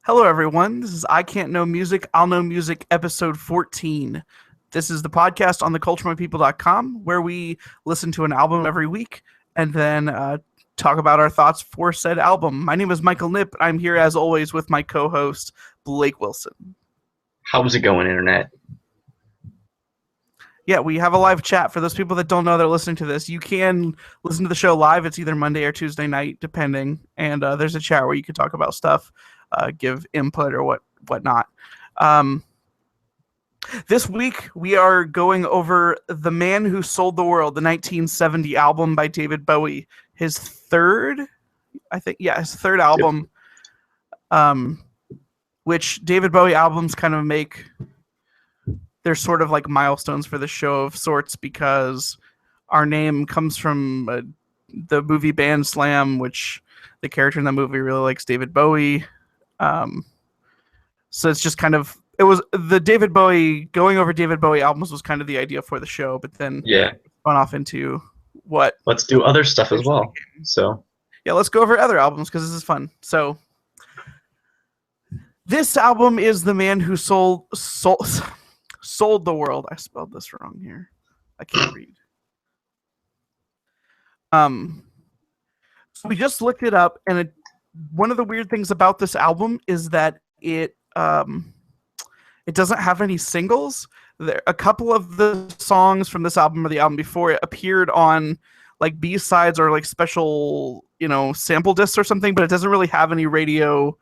Hello, everyone. This is I Can't Know Music, I'll Know Music, episode 14. This is the podcast on theculturementpeople.com where we listen to an album every week and then talk about our thoughts for said album. My name is Michael Nipp. I'm here, as always, with my co host, Blake Wilson. How's it going, Internet? Yeah, we have a live chat. For those people that don't know they're listening to this, you can listen to the show live. It's either Monday or Tuesday night, depending. And there's a chat where you can talk about stuff, give input or whatnot. This week, we are going over The Man Who Sold the World, the 1970 album by David Bowie. His third album, which David Bowie albums kind of make... They're sort of like milestones for the show of sorts because our name comes from the movie Band Slam, which the character in that movie really likes David Bowie. So it's just kind of, it was the David Bowie, going over David Bowie albums was kind of the idea for the show, but then Yeah, went off into what? let's do other stuff as well. So yeah, let's go over other albums because this is fun. So this album is The Man Who Sold the World. I spelled this wrong here. I can't read. So we just looked it up, and one of the weird things about this album is that it doesn't have any singles. A couple of the songs from this album or the album before it appeared on like B-sides or like special, sample discs or something, but it doesn't really have any radio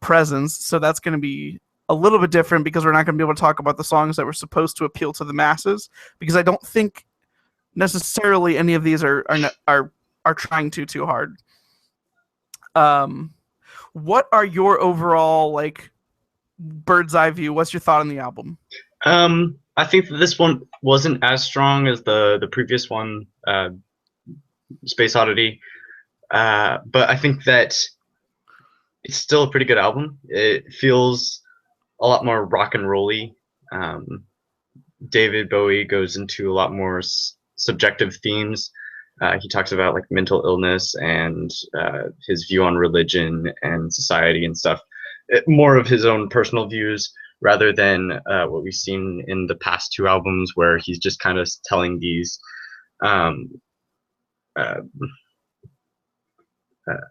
presence. So that's going to be a little bit different because we're not going to be able to talk about the songs that were supposed to appeal to the masses, because I don't think necessarily any of these are trying too hard. What are your overall like bird's eye view? What's your thought on the album? I think that this one wasn't as strong as the previous one, Space Oddity, but I think that it's still a pretty good album. It feels a lot more rock and rolly. David Bowie goes into a lot more subjective themes. He talks about like mental illness and his view on religion and society and stuff. More of his own personal views rather than what we've seen in the past two albums, where he's just kind of telling these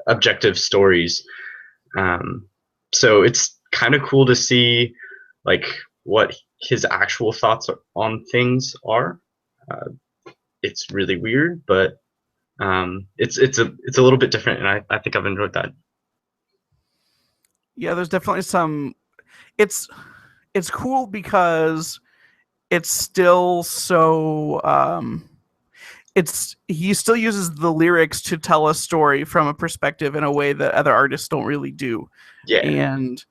objective stories. So it's kind of cool to see like what his actual thoughts on things are. It's really weird, but it's a little bit different, and I think I've enjoyed that. Yeah, there's definitely some. It's cool because it's still so. He still uses the lyrics to tell a story from a perspective in a way that other artists don't really do. Yeah, and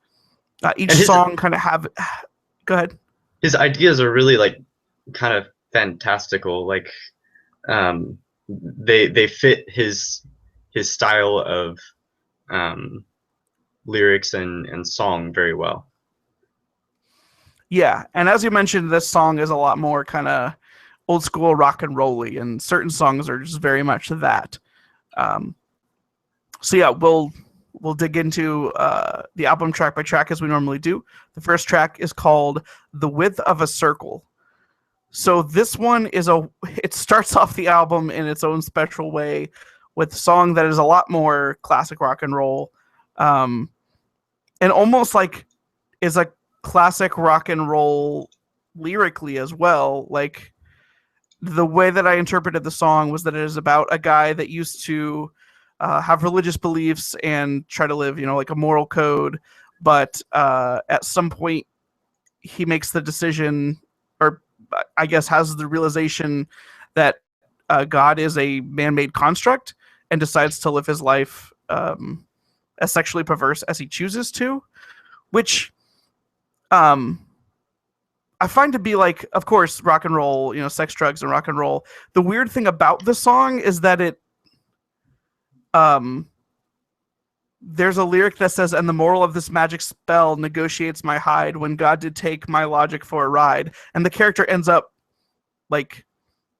each song kind of have. Go ahead. His ideas are really like kind of fantastical. Like, they fit his style of lyrics and song very well. Yeah, and as you mentioned, this song is a lot more kind of old school rock and rolly, and certain songs are just very much that. So yeah, we'll dig into the album track by track as we normally do. The first track is called "The Width of a Circle." So this one it starts off the album in its own special way with a song that is a lot more classic rock and roll, and almost like is a classic rock and roll lyrically as well. Like, the way that I interpreted the song was that it is about a guy that used to have religious beliefs and try to live, like a moral code. But at some point, he makes the decision, or I guess has the realization that God is a man-made construct, and decides to live his life as sexually perverse as he chooses to, which I find to be like, of course, rock and roll, sex, drugs, and rock and roll. The weird thing about the song is that there's a lyric that says, "And the moral of this magic spell negotiates my hide when God did take my logic for a ride." And the character ends up like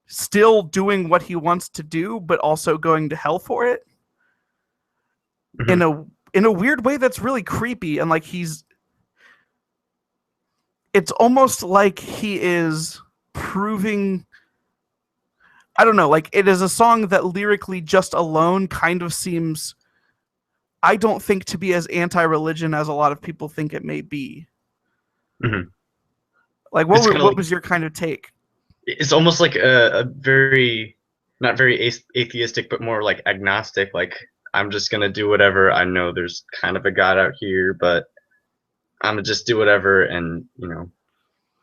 still doing what he wants to do, but also going to hell for it. Mm-hmm. in a weird way that's really creepy, and like it's almost like he is proving, I don't know, like it is a song that lyrically just alone kind of seems, I don't think, to be as anti-religion as a lot of people think it may be. Mhm. Like It's kind of what like, was your kind of take? it's almost like a very, not very atheistic, but more like agnostic. Like, I'm just gonna do whatever. I know there's kind of a God out here, but I'm gonna just do whatever, and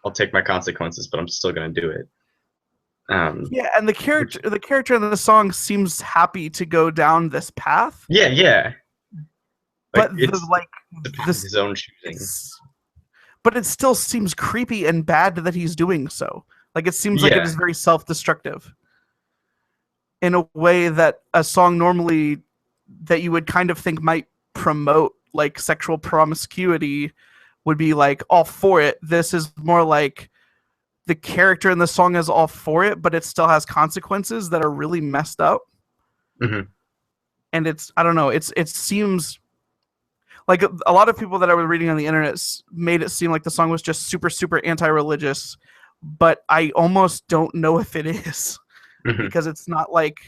I'll take my consequences, but I'm still gonna do it. Um, Yeah, and which, the character in the song seems happy to go down this path, yeah, yeah, like but the it's like the path of this his own choosing. it's but it still seems creepy and bad that he's doing so. Like it seems like it Yeah. is very self-destructive in a way that a song normally that you would kind of think might promote like sexual promiscuity would be like all for it. This is more like the character in the song is all for it, but it still has consequences that are really messed up. Hmm. And it's, I don't know, it seems like a lot of people that I was reading on the internet made it seem like the song was just super super anti-religious, but I almost don't know if it is Hmm. because it's not like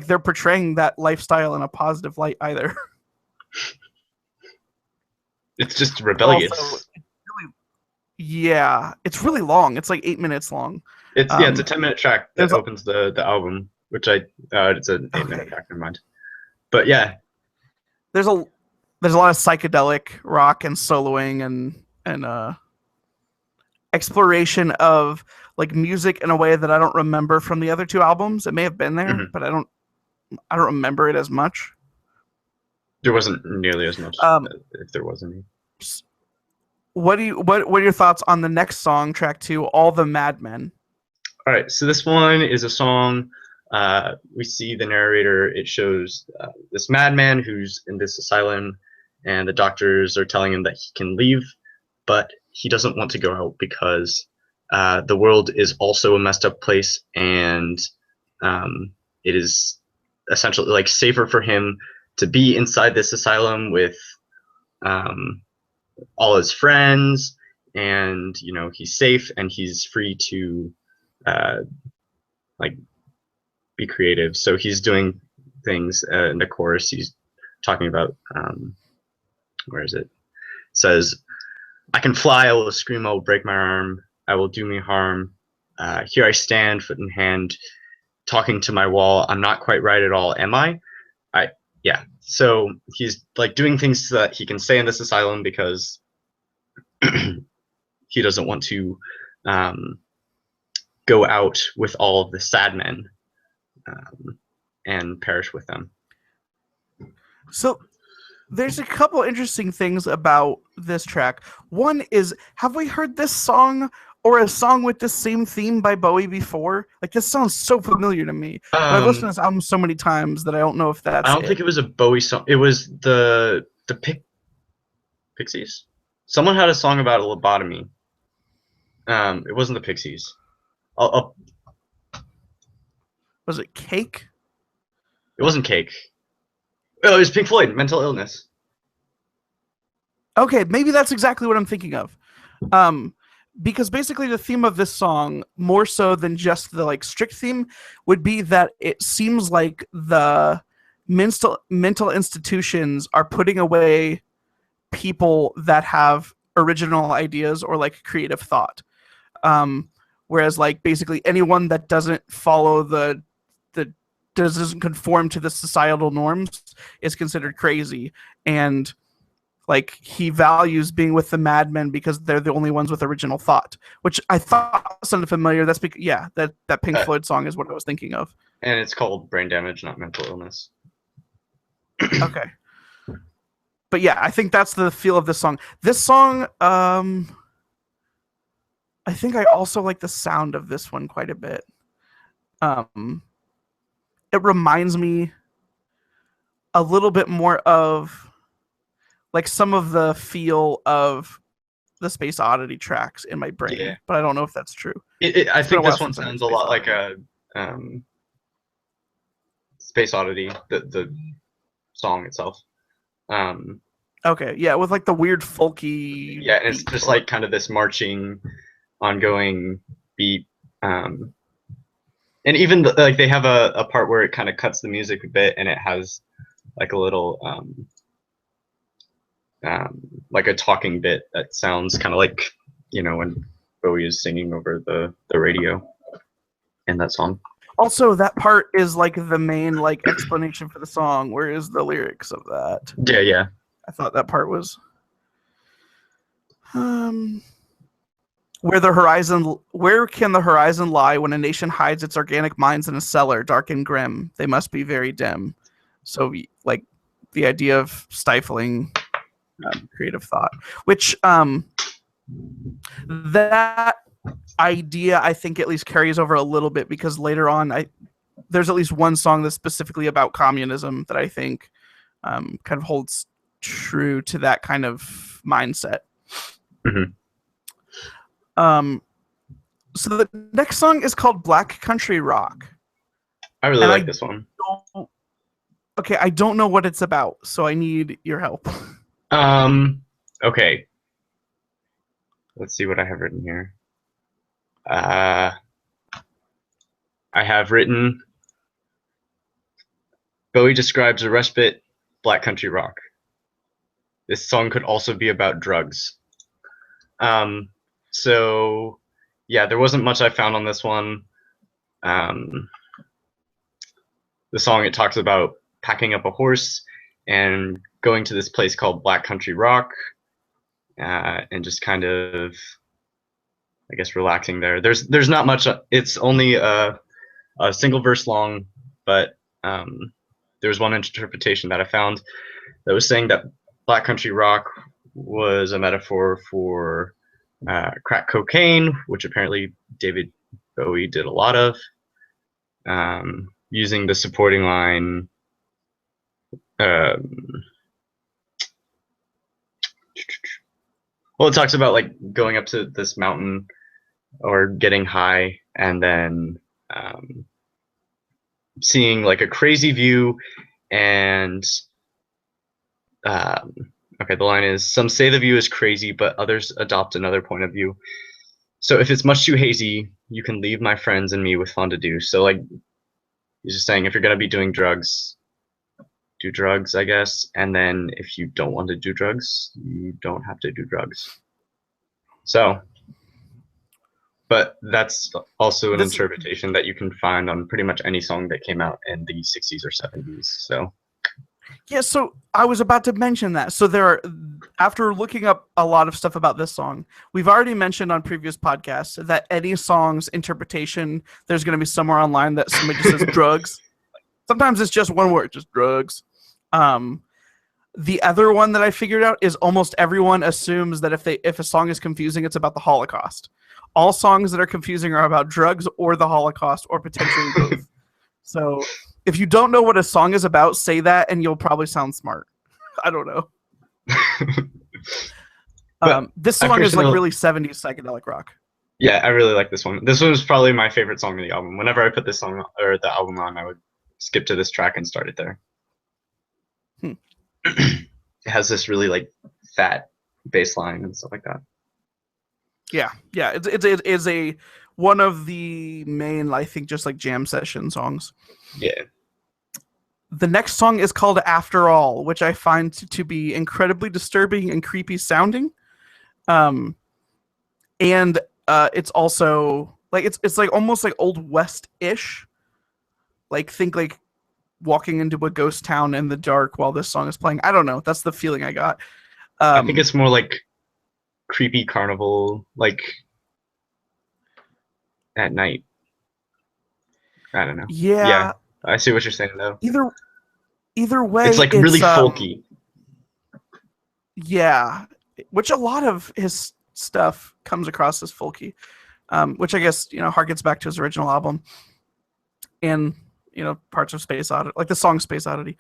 they're portraying that lifestyle in a positive light either. It's just Also, rebellious. really, yeah, it's really long. It's like 8 minutes long. It's a 10-minute track that There's opens the album, which it's an 8-minute okay. track. Never mind. But yeah, There's a there's a lot of psychedelic rock and soloing and exploration of like music in a way that I don't remember from the other two albums. It may have been there, hmm but I don't remember it as much. there wasn't nearly as much, Um, if there was any. what are your thoughts on the next song, track 2, All the Madmen? All right, so this one is a song. We see the narrator. It shows this madman who's in this asylum, and the doctors are telling him that he can leave, but he doesn't want to go out because the world is also a messed up place, and it is essentially like safer for him to be inside this asylum with um, all his friends, and he's safe and he's free to uh, like be creative. So he's doing things in the chorus. He's talking about where is it? It says, "I can fly. I will scream. I will break my arm. I will do me harm. Here I stand, foot in hand, talking to my wall. I'm not quite right at all, am I? I yeah." So he's like doing things so that he can stay in this asylum because he doesn't want to um, go out with all of the sad men um, and perish with them. So there's a couple interesting things about this track. One is, have we heard this song or a song with the same theme by Bowie before? Like this sounds so familiar to me, but I've listened to Um, this album so many times that I don't know if I that's don't think it. it was a Bowie song. It was the Pixies. Someone had a song about a lobotomy. It wasn't the Pixies. I'll, Was it Cake? it wasn't Cake. Oh, it was Pink Floyd. Mental Illness. Okay, maybe that's exactly what I'm thinking of. Um, because basically the theme of this song, more so than just the like strict theme, would be that it seems like the mental institutions are putting away people that have original ideas or like creative thought. Um, whereas like basically anyone that doesn't follow the doesn't conform to the societal norms is considered crazy, and like he values being with the madmen because they're the only ones with original thought, which I thought sounded familiar. That's because yeah, that Pink Uh, Floyd song is what I was thinking of. and it's called Brain Damage, not Mental Illness. Okay, but yeah, I think that's the feel of this song. This song, I think I also like the sound of this one quite a bit. Um, it reminds me a little bit more of like some of the feel of the Space Oddity tracks in my Yeah. brain, but I don't know if that's true. I It's been a think while this one since I heard sounds a Space lot like Oddity. a Space Oddity, the song itself. Um, Okay, yeah, with like the weird folky yeah, and it's beat. just like kind of this marching, ongoing beat. And even like they have a part where it kind of cuts the music a bit, and it has like a little like a talking bit that sounds kind of like when Bowie is singing over the radio in that song. Also, that part is like the main like explanation for the song. Where is the lyrics of that? Yeah, yeah. I thought that part was where can the horizon lie when a nation hides its organic mines in a cellar, dark and grim? They must be very dim. So, like, the idea of stifling creative thought, which that idea I think at least carries over a little bit because later on, there's at least one song that's specifically about communism that I think kind of holds true to that kind of mindset. Mm-hmm. So the next song is called Black Country Rock. I really like this one. Okay, I don't know what it's about, so I need your help. Okay. Let's see what I have written here. I have written Bowie describes a respite, Black Country Rock. This song could also be about drugs. So yeah, there wasn't much I found on this one. The song, it talks about packing up a horse and going to this place called Black Country Rock, and just kind of, I guess, relaxing there. There's not much. It's only a single verse long, but there's one interpretation that I found that was saying that Black Country Rock was a metaphor for crack cocaine, which apparently David Bowie did a lot of, using the supporting line, well, it talks about like going up to this mountain or getting high and then seeing like a crazy view, and okay, the line is, some say the view is crazy, but others adopt another point of view. So if it's much too hazy, you can leave my friends and me with fun to do. So like, he's just saying if you're gonna be doing drugs, do drugs, I guess. And then if you don't want to do drugs, you don't have to do drugs. So, but that's also an interpretation that you can find on pretty much any song that came out in the 60s or 70s. So yeah, so I was about to mention that. So there are, after looking up a lot of stuff about this song, we've already mentioned on previous podcasts that any song's interpretation, there's going to be somewhere online that somebody just says drugs. Sometimes it's just one word, just drugs. The other one that I figured out is almost everyone assumes that if a song is confusing, it's about the Holocaust. All songs that are confusing are about drugs or the Holocaust or potentially both. So if you don't know what a song is about, say that and you'll probably sound smart. I don't know. This song is like really 70s psychedelic rock. Yeah, I really like this one. This one was probably my favorite song of the album. Whenever I put this song or the album on, I would skip to this track and start it there. It has this really like fat bass line and stuff like that. Yeah, it's a one of the main, I think, just like jam session songs. Yeah. The next song is called After All, which I find to be incredibly disturbing and creepy sounding. And it's also like it's like almost like Old West-ish. Like think like walking into a ghost town in the dark while this song is playing. I don't know. That's the feeling I got. I think it's more like creepy carnival, like at night. I don't know. Yeah, I see what you're saying though. Either way, it's like really folky. Yeah, which a lot of his stuff comes across as folky, which I guess harkens back to his original album, and parts of Space Oddity, like the song Space Oddity.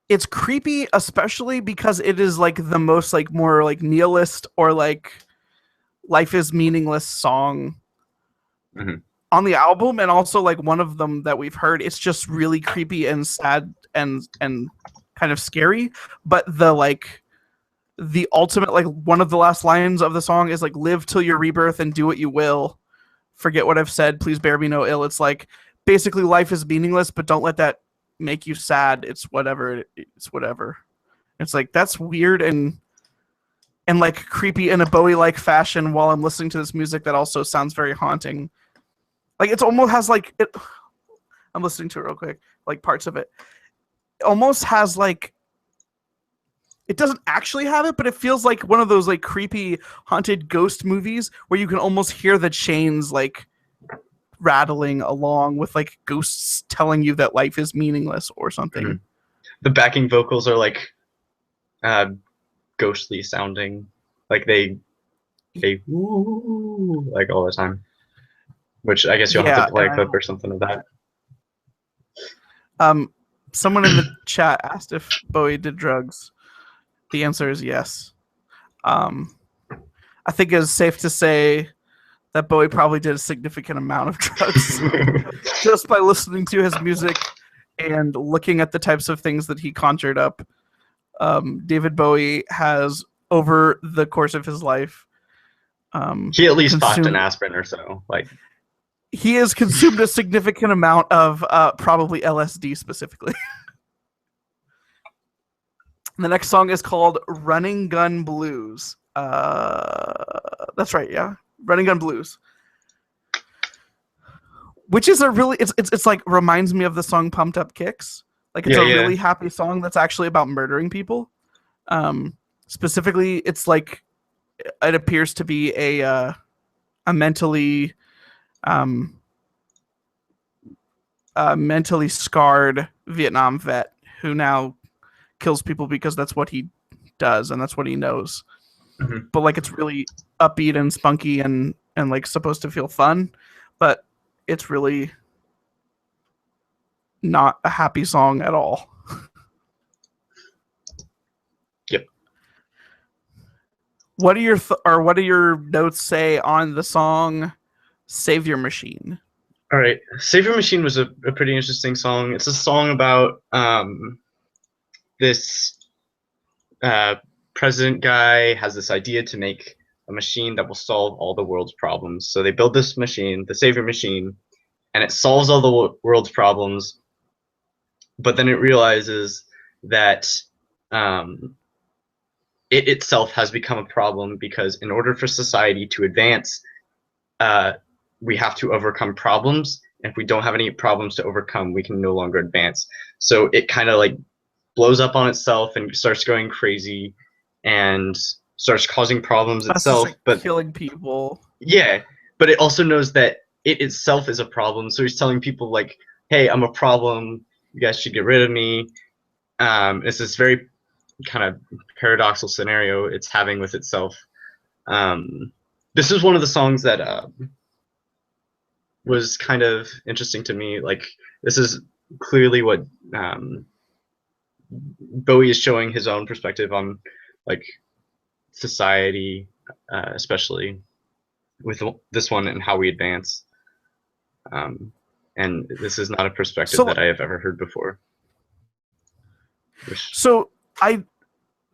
It's creepy, especially because it is like the most like more like nihilist or like life is meaningless song on the album, and also like one of them that we've heard. It's just really creepy and sad and kind of scary, but the ultimate, like, one of the last lines of the song is like, live till your rebirth and do what you will. Forget what I've said, please bear me no ill. It's like basically life is meaningless, but don't let that make you sad. It's whatever. It's whatever. It's like, that's weird and like creepy in a Bowie like fashion while I'm listening to this music that also sounds very haunting. Like, it's almost has like it. I'm listening to it real quick, like parts of it. It almost has like, it doesn't actually have it, but it feels like one of those like creepy haunted ghost movies where you can almost hear the chains like rattling along with like ghosts telling you that life is meaningless or something. Mhm. The backing vocals are like ghostly sounding, like they woo, like all the time. Which I guess you'll have to play a clip or something of that. Someone in the chat asked if Bowie did drugs. The answer is yes. I think it's safe to say that Bowie probably did a significant amount of drugs just by listening to his music and looking at the types of things that he conjured up. David Bowie has, over the course of his life, he at least popped an aspirin or so. Like, he has consumed a significant amount of probably LSD specifically. The next song is called Running Gun Blues. That's right, yeah. Running Gun Blues. Which is a really, it's like, reminds me of the song Pumped Up Kicks. Like, it's a really happy song that's actually about murdering people. Specifically, it's like, it appears to be a mentally scarred Vietnam vet who now kills people because that's what he does and that's what he knows. Mm-hmm. But like, it's really upbeat and spunky and like supposed to feel fun, but it's really not a happy song at all. Yep. What do your notes say on the song Savior Machine? All right, Savior Machine was a pretty interesting song. It's a song about this president guy has this idea to make a machine that will solve all the world's problems. So they build this machine, the Savior Machine, and it solves all the world's problems. But then it realizes that it itself has become a problem, because in order for society to advance, we have to overcome problems. And if we don't have any problems to overcome, we can no longer advance. So it kind of like blows up on itself and starts going crazy and starts causing problems itself, like but killing people. Yeah, but it also knows that it itself is a problem. So he's telling people like, "Hey, I'm a problem. You guys should get rid of me." It's this very kind of paradoxical scenario it's having with itself. This is one of the songs that was kind of interesting to me. Like, this is clearly what Bowie is showing his own perspective on, like, society, especially with this one and how we advance. And this is not a perspective that I have ever heard before. So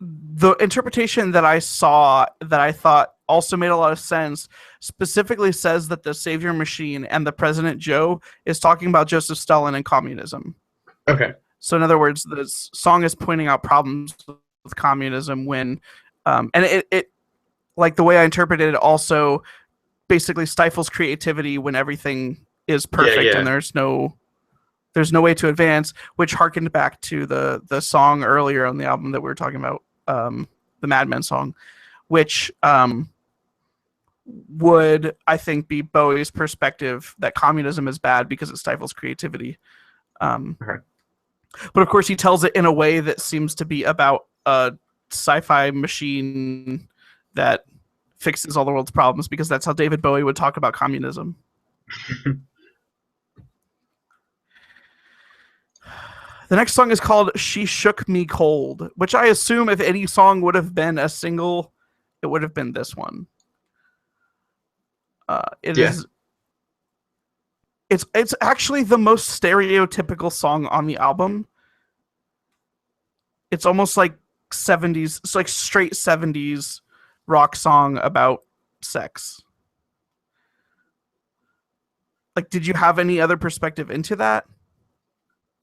the interpretation that I saw that I thought also made a lot of sense specifically says that the Savior Machine and the President Joe is talking about Joseph Stalin and communism. Okay. So in other words, this song is pointing out problems with communism when, and it like the way I interpreted it also basically stifles creativity when everything is perfect and there's no way to advance, which harkened back to the song earlier on the album that we were talking about, the Mad Men song, which would, I think, be Bowie's perspective that communism is bad because it stifles creativity. But of course, he tells it in a way that seems to be about a sci-fi machine that fixes all the world's problems, because that's how David Bowie would talk about communism. The next song is called She Shook Me Cold, which I assume if any song would have been a single, it would have been this one. It's actually the most stereotypical song on the album. It's almost like 70s. It's like straight 70s rock song about sex. Like, did you have any other perspective into that?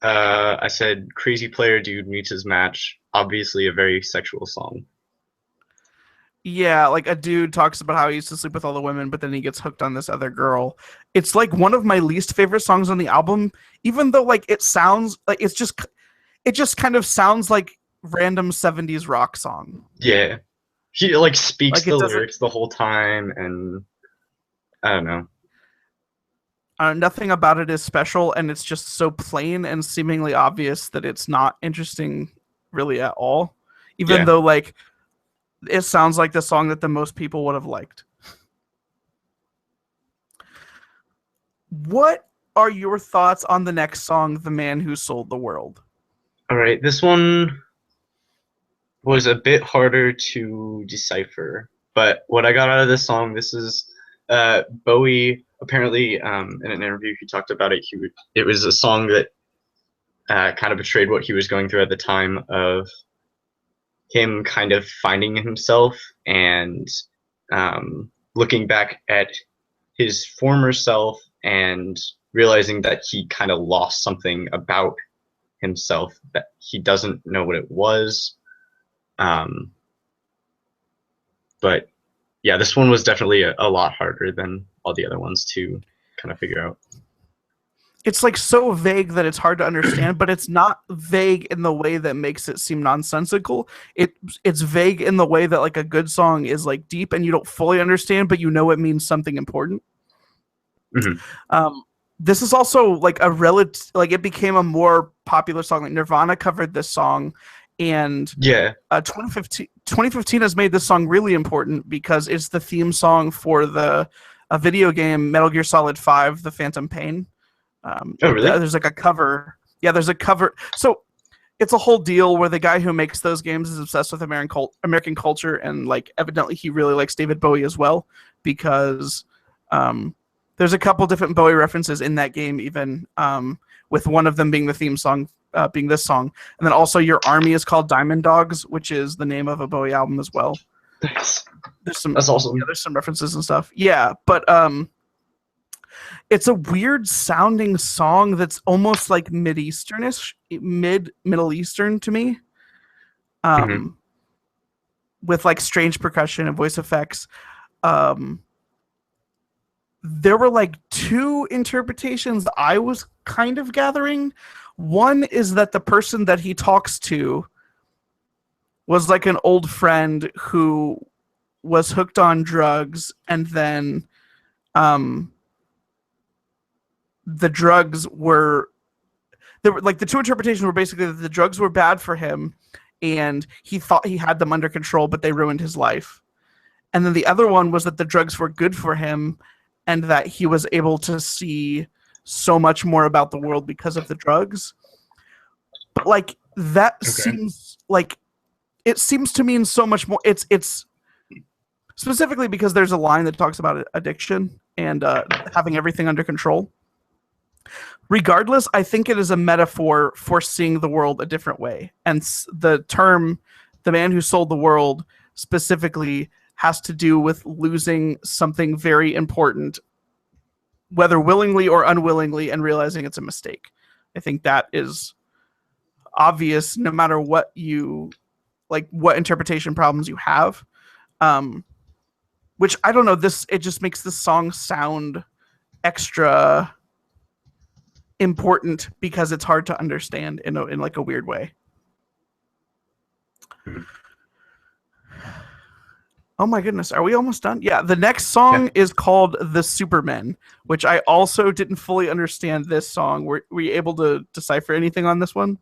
I said crazy player dude meets his match. Obviously, a very sexual song. Yeah, like a dude talks about how he used to sleep with all the women, but then he gets hooked on this other girl. It's like one of my least favorite songs on the album, even though like it sounds like it just kind of sounds like random 70s rock song. Yeah, he like speaks Like the it doesn't lyrics the whole time, and I don't know. nothing about it is special, and it's just so plain and seemingly obvious that it's not interesting really at all. Even Yeah. though like it sounds like the song that the most people would have liked. What are your thoughts on the next song, The Man Who Sold the World? All right, this one was a bit harder to decipher, but what I got out of this song, this is Bowie. Apparently, in an interview, he talked about it. It was a song that kind of betrayed what he was going through at the time of him kind of finding himself and looking back at his former self and realizing that he kind of lost something about himself that he doesn't know what it was. Um, but yeah, this one was definitely a lot harder than all the other ones to kind of figure out. It's like so vague that it's hard to understand, but it's not vague in the way that makes it seem nonsensical. It's vague in the way that like a good song is like deep and you don't fully understand, but you know it means something important. Mm-hmm. Um, this is also like a relative, like it became a more popular song. Like Nirvana covered this song, and Yeah. 2015 has made this song really important because it's the theme song for the a video game Metal Gear Solid 5: The Phantom Pain. Oh, really? There's like a cover. Yeah, there's a cover. So it's a whole deal where the guy who makes those games is obsessed with American culture, and like evidently he really likes David Bowie as well because um, there's a couple different Bowie references in that game, even with one of them being the theme song, being this song, and then also Your Army is called Diamond Dogs, which is the name of a Bowie album as well. Nice. There's some That's awesome. there's some references and stuff. Yeah, but it's a weird sounding song that's almost like Middle Eastern to me. Mm-hmm. Um, with like strange percussion and voice effects. Um, there were like two interpretations I was kind of gathering. One is that the person that he talks to was like an old friend who was hooked on drugs, and then um, the drugs were there were like the two interpretations were basically that the drugs were bad for him and he thought he had them under control, but they ruined his life. And then the other one was that the drugs were good for him and that he was able to see so much more about the world because of the drugs. But like that Okay. seems like it seems to mean so much more. It's specifically because there's a line that talks about addiction and having everything under control. Regardless, I think it is a metaphor for seeing the world a different way. And the term, the man who sold the world, specifically has to do with losing something very important, whether willingly or unwillingly, and realizing it's a mistake. I think that is obvious no matter what you like, what interpretation problems you have. Um, which I don't know, it just makes this song sound extra important because it's hard to understand in like a weird way. Mm-hmm. Oh my goodness, are we almost done? Yeah, the next Yeah. song is called The Supermen, which I also didn't fully understand this song. Were you able to decipher anything on this one?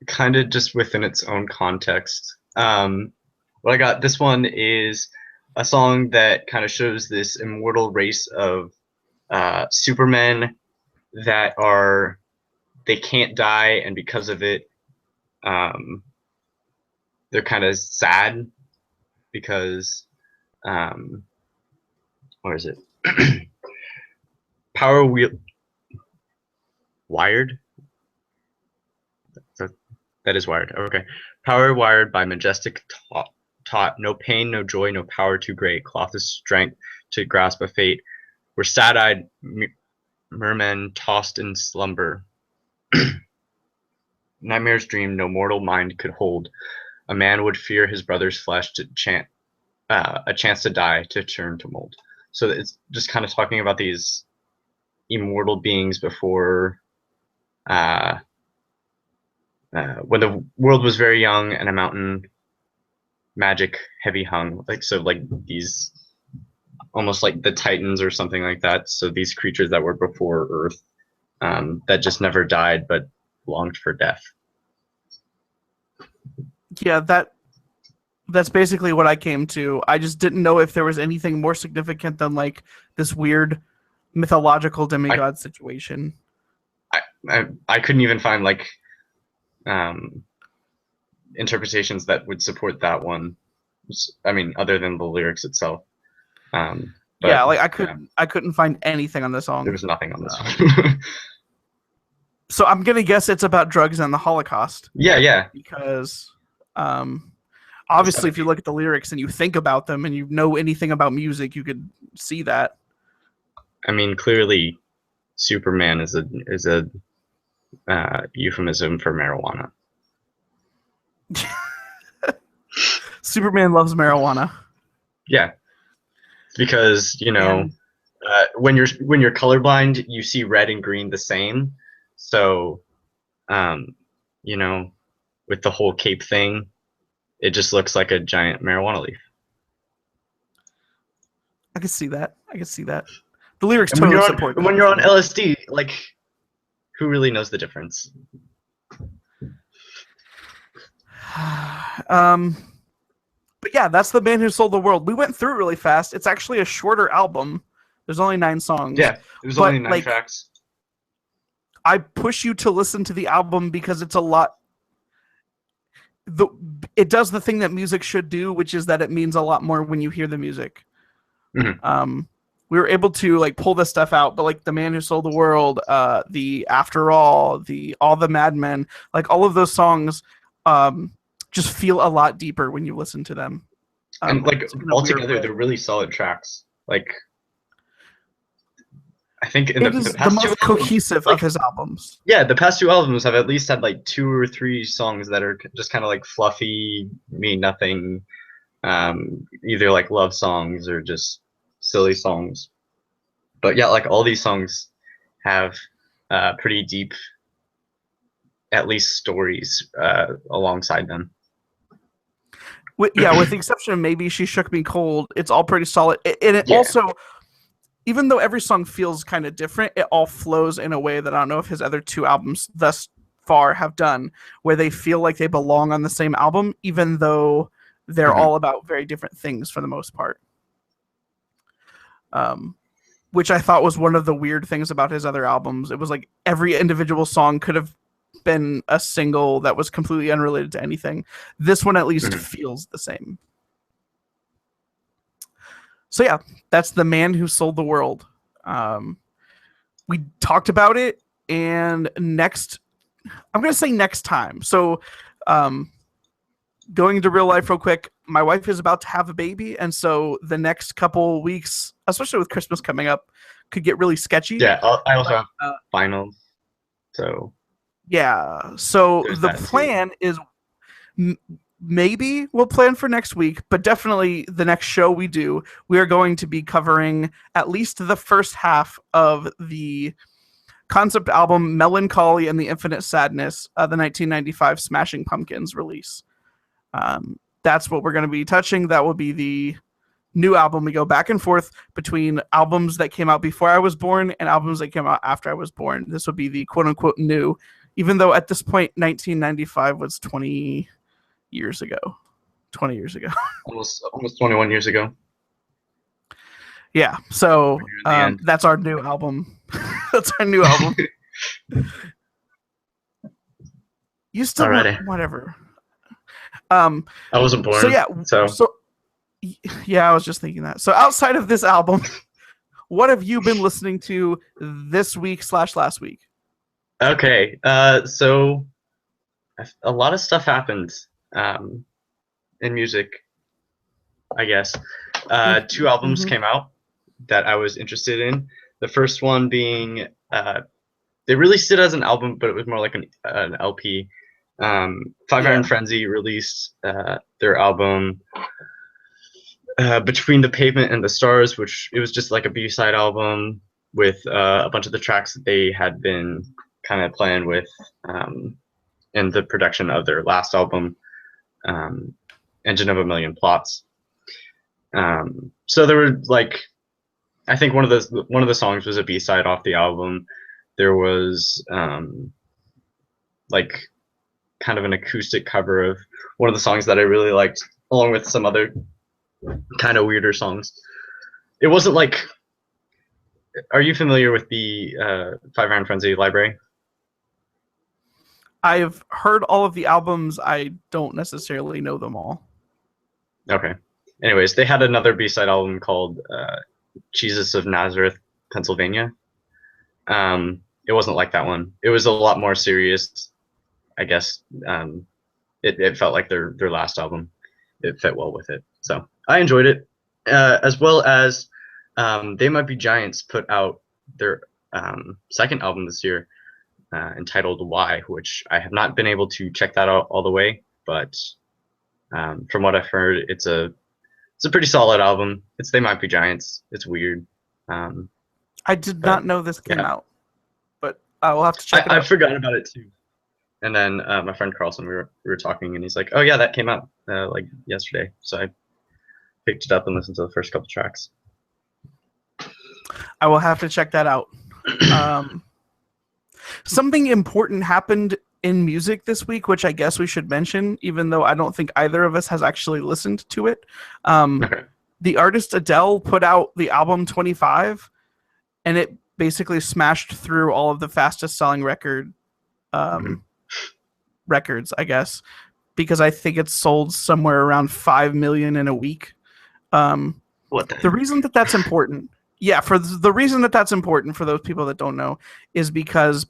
Kind of just within its own context. What I got, this one is a song that kind of shows this immortal race of supermen that are they can't die, and because of it, um, they're kind of sad because what is it? Power wheel wired. That is wired. Okay. Power wired by majestic taught. No pain, no joy, no power too great. Cloth is strength to grasp a fate. We're sad-eyed mermen tossed in slumber. Nightmares dream no mortal mind could hold. A man would fear his brother's flesh to a chance to die, to turn to mold. So it's just kind of talking about these immortal beings before when the world was very young and a mountain magic heavy hung, like these almost like the Titans or something like that. So these creatures that were before Earth, that just never died but longed for death. Yeah, that's basically what I came to. I just didn't know if there was anything more significant than like this weird mythological demigod situation. I couldn't even find like interpretations that would support that one. I mean, other than the lyrics itself. But, yeah, like I couldn't find anything on the song. There was nothing on this one. So I'm gonna guess it's about drugs and the Holocaust. Yeah. Because obviously, if you look at the lyrics and you think about them and you know anything about music, you could see that. I mean, clearly, Superman is a euphemism for marijuana. Superman loves marijuana. Yeah, it's because when you're colorblind, you see red and green the same. So, with the whole cape thing, it just looks like a giant marijuana leaf. I can see that. The lyrics totally support that. When you're on LSD, like, who really knows the difference? But yeah, that's The Man Who Sold the World. We went through it really fast. It's actually a shorter album. There's only 9 songs. Yeah, there's only 9 tracks. I push you to listen to the album because it's a lot. It does the thing that music should do, which is that it means a lot more when you hear the music. Mm-hmm. We were able to like pull this stuff out, but like The Man Who Sold the World, the After All the Madmen, like all of those songs, just feel a lot deeper when you listen to them. And like altogether, they're really solid tracks. Like, I think in the past the most cohesive of his albums. Yeah, the past 2 albums have at least had like 2 or 3 songs that are just kind of like fluffy, mean nothing, either like love songs or just silly songs. But yeah, like all these songs have pretty deep, at least stories alongside them. With the exception of maybe She Shook Me Cold, it's all pretty solid. And it also, even though every song feels kind of different, it all flows in a way that I don't know if his other 2 albums thus far have done, where they feel like they belong on the same album, even though they're all about very different things for the most part. Which I thought was one of the weird things about his other albums. It was like every individual song could have been a single that was completely unrelated to anything. This one at least feels the same. So yeah, that's The Man Who Sold the World. We talked about it, and I'm going to say next time. So going into real life real quick, my wife is about to have a baby, and so the next couple weeks, especially with Christmas coming up, could get really sketchy. Yeah, I also have finals. So yeah, so the plan is maybe we'll plan for next week, but definitely the next show we do, we are going to be covering at least the first half of the concept album Melancholy and the Infinite Sadness, the 1995 Smashing Pumpkins release. That's what we're going to be touching. That will be the new album. We go back and forth between albums that came out before I was born and albums that came out after I was born. This would be the quote-unquote new, even though at this point 1995 was 20 years ago. Almost 21 years ago. Yeah, so that's our new album. That's our new album. You still whatever. I wasn't born. So yeah, I was just thinking that. So outside of this album, what have you been listening to this week / last week? Okay, so a lot of stuff happened in music, I guess. Two albums Mm-hmm. came out that I was interested in. The first one being they released it as an album, but it was more like an LP. Five Yeah. Iron Frenzy released their album Between the Pavement and the Stars, which it was just like a B-side album with a bunch of the tracks that they had been kind of playing with in the production of their last album, um, Engine of a Million Plots. So there were like, I think one of the songs was a B-side off the album. There was like kind of an acoustic cover of one of the songs that I really liked, along with some other kind of weirder songs. It wasn't like. Are you familiar with the Five Iron Frenzy library? I've heard all of the albums. I don't necessarily know them all. Okay. Anyways, they had another B-side album called Jesus of Nazareth, Pennsylvania. It wasn't like that one. It was a lot more serious, I guess. It felt like their last album. It fit well with it. So I enjoyed it. As well as They Might Be Giants put out their second album this year, entitled Why, which I have not been able to check that out all the way, but from what I've heard, it's a pretty solid album. It's They Might Be Giants. It's weird. I did not know this came yeah. out, but I will have to check it out. I forgot about it too. And then my friend Carlson, we were talking, and he's like, "Oh yeah, that came out like yesterday." So I picked it up and listened to the first couple tracks. I will have to check that out. Something important happened in music this week, which I guess we should mention, even though I don't think either of us has actually listened to it. Okay. The artist Adele put out the album 25, and it basically smashed through all of the fastest selling records, I guess, because I think it's sold somewhere around 5 million in a week. What the reason that that's important, the reason that that's important for those people that don't know is because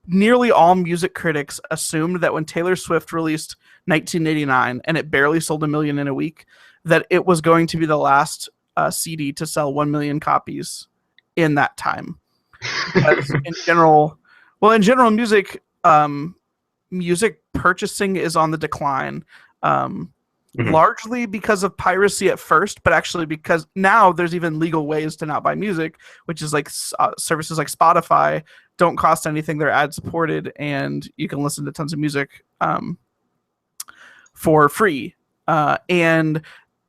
nearly all music critics assumed that when Taylor Swift released 1989 and it barely sold 1 million in a week, that it was going to be the last CD to sell 1 million copies in that time. Because in general, music purchasing is on the decline, largely because of piracy at first, but actually because now there's even legal ways to not buy music, which is like services like Spotify don't cost anything. They're ad supported, and you can listen to tons of music for free. And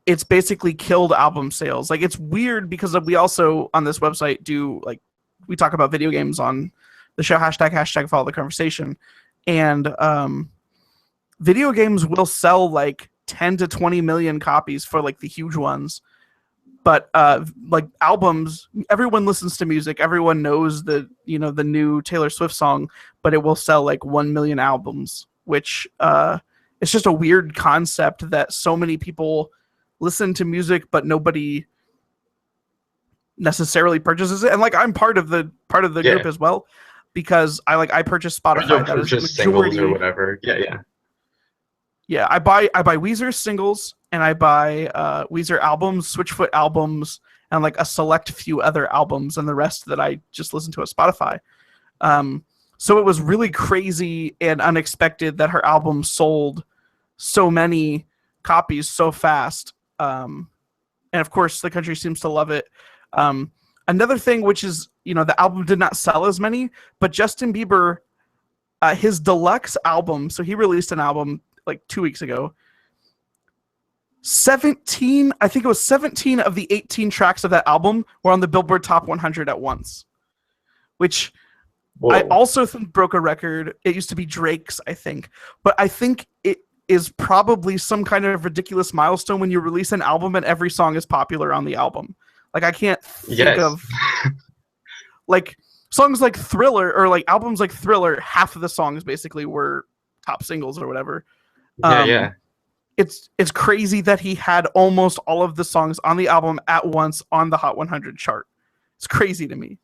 it's basically killed album sales. Like, it's weird because we also on this website we talk about video games on the show, hashtag follow the conversation. And video games will sell like 10 to 20 million copies for like the huge ones. But like albums, everyone listens to music. Everyone knows the new Taylor Swift song, but it will sell like 1 million albums, which it's just a weird concept that so many people listen to music, but nobody necessarily purchases it. And like, I'm part of the group as well, because I purchase Spotify. That is the majority. Singles or whatever. Yeah, I buy Weezer singles, and I buy Weezer albums, Switchfoot albums, and like a select few other albums, and the rest that I just listen to at Spotify. So it was really crazy and unexpected that her album sold so many copies so fast. And of course, the country seems to love it. Another thing, which is, the album did not sell as many, but Justin Bieber, his deluxe album, so he released an album like 2 weeks ago. 17 of the 18 tracks of that album were on the Billboard Top 100 at once, which Whoa. I also think broke a record. It used to be Drake's, I think, but I think it is probably some kind of ridiculous milestone when you release an album and every song is popular on the album. Like, I can't think of like songs like Thriller, or like albums like Thriller, half of the songs basically were top singles or whatever. It's crazy that he had almost all of the songs on the album at once on the Hot 100 chart. It's crazy to me.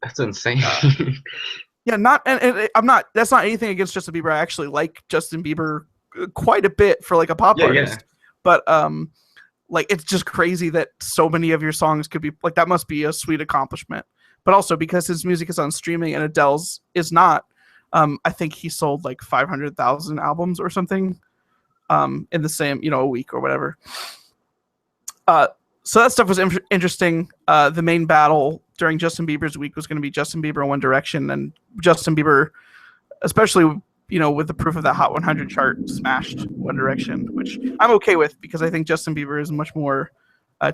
That's insane. Yeah, not and I'm not. That's not anything against Justin Bieber. I actually like Justin Bieber quite a bit for like a pop Yeah, yeah. artist, but like it's just crazy that so many of your songs could be like that. Must be a sweet accomplishment. But also because his music is on streaming and Adele's is not. I think he sold like 500,000 albums or something in the same a week or whatever. So that stuff was interesting. The main battle during Justin Bieber's week was going to be Justin Bieber and One Direction, and Justin Bieber, especially with the proof of that Hot 100 chart, smashed One Direction, which I'm okay with because I think Justin Bieber is much more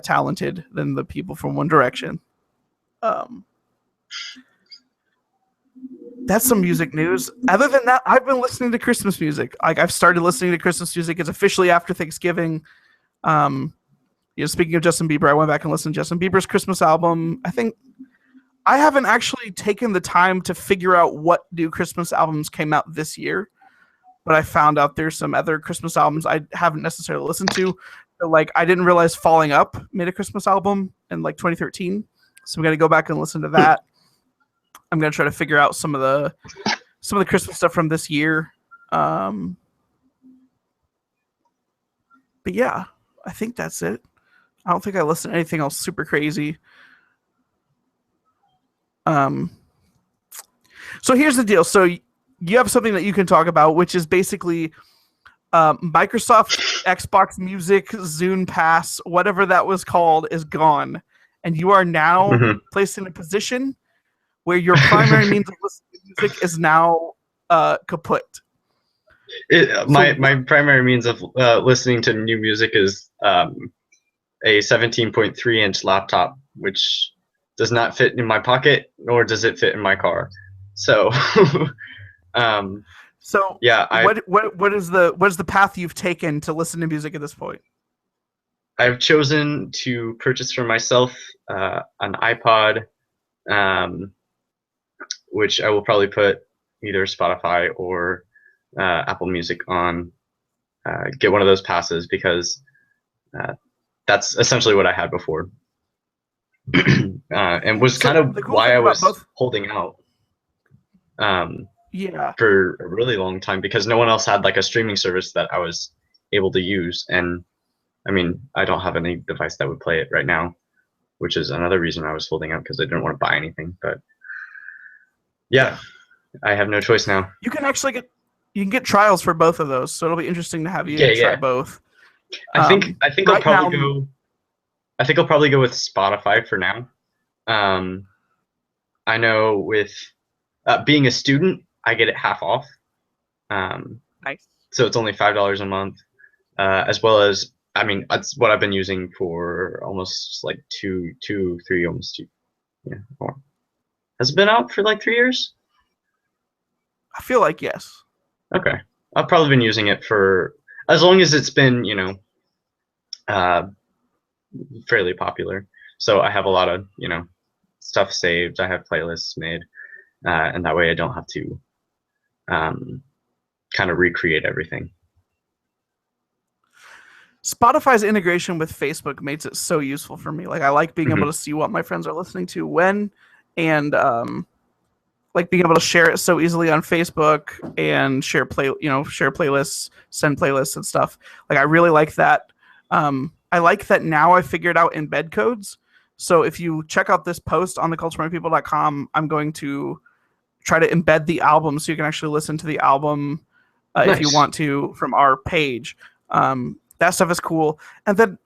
talented than the people from One Direction. That's some music news. Other than that, I've been listening to Christmas music. Like I've started listening to Christmas music. It's officially after Thanksgiving. Speaking of Justin Bieber, I went back and listened to Justin Bieber's Christmas album. I think I haven't actually taken the time to figure out what new Christmas albums came out this year, but I found out there's some other Christmas albums I haven't necessarily listened to. But, like I didn't realize Falling Up made a Christmas album in like 2013, so I'm gonna go back and listen to that. I'm gonna try to figure out some of the Christmas stuff from this year. But yeah, I think that's it. I don't think I listened to anything else super crazy. So here's the deal. So you have something that you can talk about, which is basically Microsoft Xbox Music Zune Pass, whatever that was called, is gone. And you are now placed in a position where your primary means of listening to music is now kaput. My primary means of listening to new music is a 17.3-inch laptop, which does not fit in my pocket, nor does it fit in my car. So, yeah. What is the path you've taken to listen to music at this point? I've chosen to purchase for myself an iPod, which I will probably put either Spotify or Apple Music on. Get one of those passes because that's essentially what I had before. And was kind of why I was holding out for a really long time, because no one else had like a streaming service that I was able to use. And I mean, I don't have any device that would play it right now, which is another reason I was holding out, because I didn't want to buy anything. But yeah, I have no choice now. You can actually get trials for both of those, so it'll be interesting to have you try both. I think I'll probably go with Spotify for now. I know with being a student, I get it half off. Nice. So it's only $5 a month, as well as, I mean, that's what I've been using for almost like almost 2. Yeah. More. Has it been out for like 3 years? I feel like yes. Okay. I've probably been using it for as long as it's been, fairly popular. So I have a lot of, stuff saved. I have playlists made, and that way I don't have to kind of recreate everything. Spotify's integration with Facebook makes it so useful for me. Like I like being able to see what my friends are listening to when, and like being able to share it so easily on Facebook and share playlists, send playlists and stuff. Like I really like that. I like that now I figured out embed codes. So if you check out this post on theculturalpeople.com, I'm going to try to embed the album so you can actually listen to the album if you want to from our page. That stuff is cool. And then,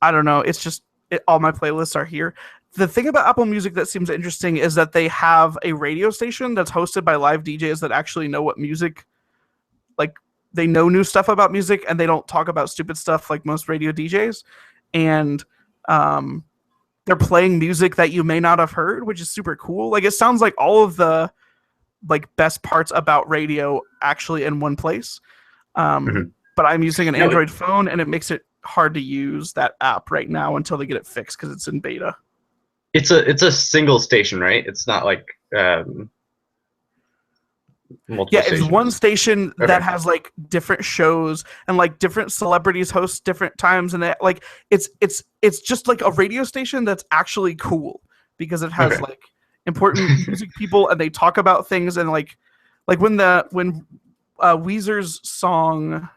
I don't know, it's just all my playlists are here. The thing about Apple Music that seems interesting is that they have a radio station that's hosted by live DJs that actually know what music, like they know new stuff about music, and they don't talk about stupid stuff like most radio DJs. And they're playing music that you may not have heard, which is super cool. Like it sounds like all of the like best parts about radio actually in one place. But I'm using an Android phone, and it makes it hard to use that app right now until they get it fixed because it's in beta. It's a single station, right? It's not like multiple stations. It's one station that has like different shows and like different celebrities host different times, and that like it's just like a radio station that's actually cool because it has like important music people, and they talk about things, and like when Weezer's song,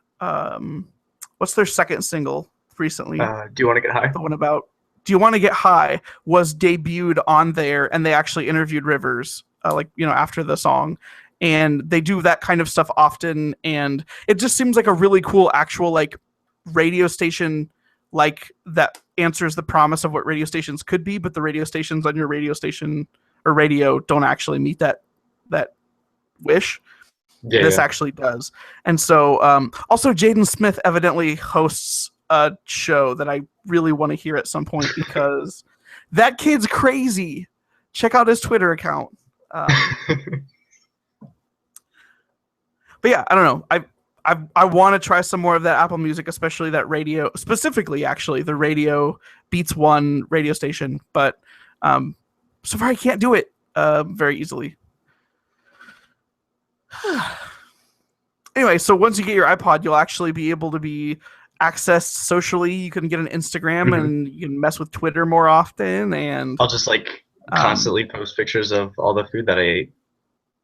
what's their second single recently? Do you want to get high? The one about "Do You Want to Get High" was debuted on there, and they actually interviewed Rivers, after the song, and they do that kind of stuff often, and it just seems like a really cool actual like radio station like that answers the promise of what radio stations could be, but the radio stations on your radio station or radio don't actually meet that wish. Yeah, This actually does. And so also Jaden Smith evidently hosts a show that I really want to hear at some point because that kid's crazy. Check out his Twitter account. But yeah, I don't know. I want to try some more of that Apple Music, especially that radio, specifically actually the radio Beats One radio station. But so far I can't do it very easily. Anyway, so once you get your iPod, you'll actually be able to be accessed socially. You can get an Instagram and you can mess with Twitter more often. And I'll just like constantly post pictures of all the food that I ate.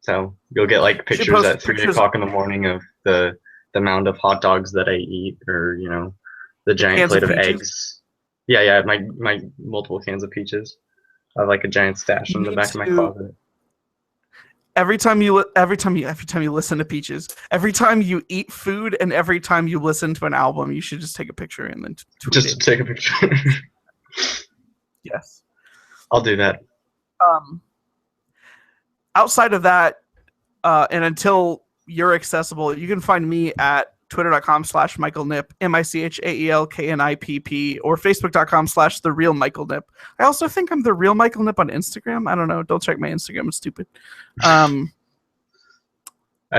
So you'll get like pictures at 3 o'clock in the morning of the amount of hot dogs that I eat, or the giant plate of eggs. Yeah, my multiple cans of peaches. I have like a giant stash in the back of my closet. Every time you listen to Peaches, every time you eat food, and every time you listen to an album, you should just take a picture and then tweet it. Take a picture. Yes, I'll do that. Outside of that, and until you're accessible, you can find me at twitter.com/MichaelNipp, MichaelKnipp, or facebook.com/TheRealMichaelNipp. I also think I'm The Real Michael Nipp on Instagram. I don't know. Don't check my Instagram. It's stupid. I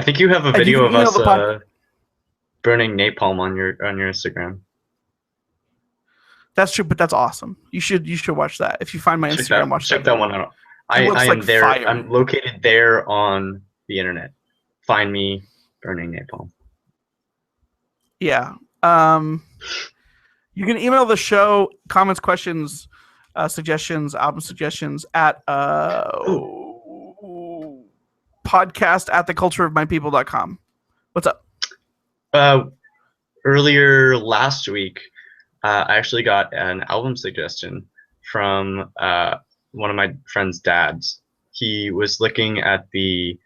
think you have a video of us burning napalm on your Instagram. That's true, but that's awesome. You should watch that. If you find my Instagram, check that one out. I am there. Fire. I'm located there on the internet. Find me burning napalm. Yeah. You can email the show comments, questions, suggestions, album suggestions at podcast@thecultureofmypeople.com. What's up? Earlier last week, I actually got an album suggestion from one of my friend's dads. He was looking at the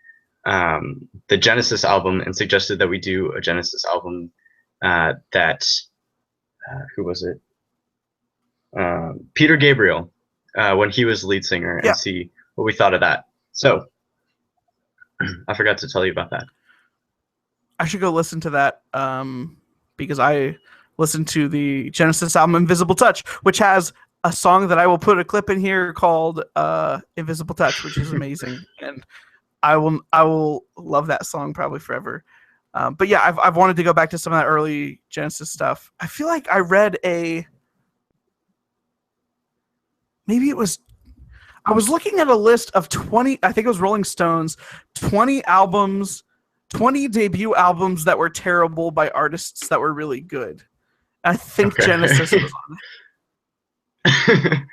Genesis album and suggested that we do a Genesis album that who was it? Peter Gabriel, when he was lead singer, and see what we thought of that. So I forgot to tell you about that. I should go listen to that because I listened to the Genesis album Invisible Touch, which has a song that I will put a clip in here called Invisible Touch, which is amazing. And I will love that song probably forever. But yeah, I've wanted to go back to some of that early Genesis stuff. I feel like I read I was looking at a list of 20, I think it was Rolling Stones, 20 debut albums that were terrible by artists that were really good. I think Genesis was on there.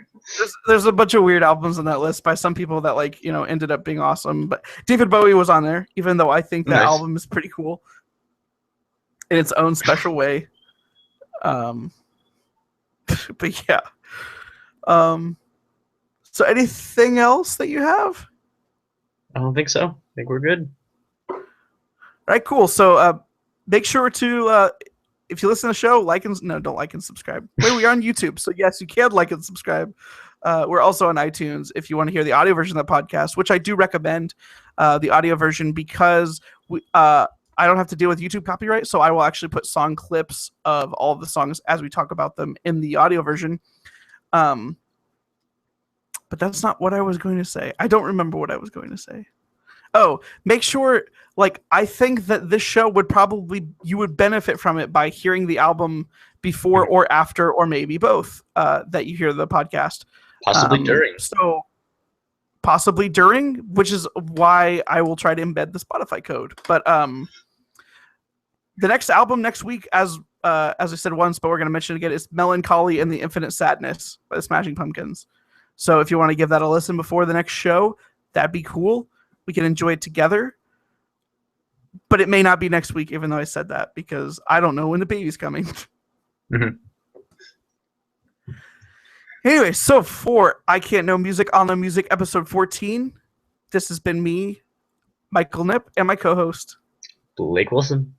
There's a bunch of weird albums on that list by some people that ended up being awesome. But David Bowie was on there, even though I think that album is pretty cool in its own special way. But yeah. So anything else that you have? I don't think so. I think we're good. All right, cool. So make sure to if you listen to the show, don't like and subscribe. Wait, we are on YouTube, so yes, you can like and subscribe. We're also on iTunes if you want to hear the audio version of the podcast, which I do recommend the audio version because I don't have to deal with YouTube copyright, so I will actually put song clips of all of the songs as we talk about them in the audio version. But that's not what I was going to say. I don't remember what I was going to say. Oh, make sure, I think that this show you would benefit from it by hearing the album before or after, or maybe both, that you hear the podcast. Possibly during. So, possibly during, which is why I will try to embed the Spotify code. But the next album next week, as I said once, but we're going to mention it again, is Melancholy and the Infinite Sadness by the Smashing Pumpkins. So if you want to give that a listen before the next show, that'd be cool. We can enjoy it together. But it may not be next week, even though I said that, because I don't know when the baby's coming. Mhm. Anyway, so for I Can't Know Music on the Music episode 14, this has been me, Michael Nip, and my co-host, Blake Wilson.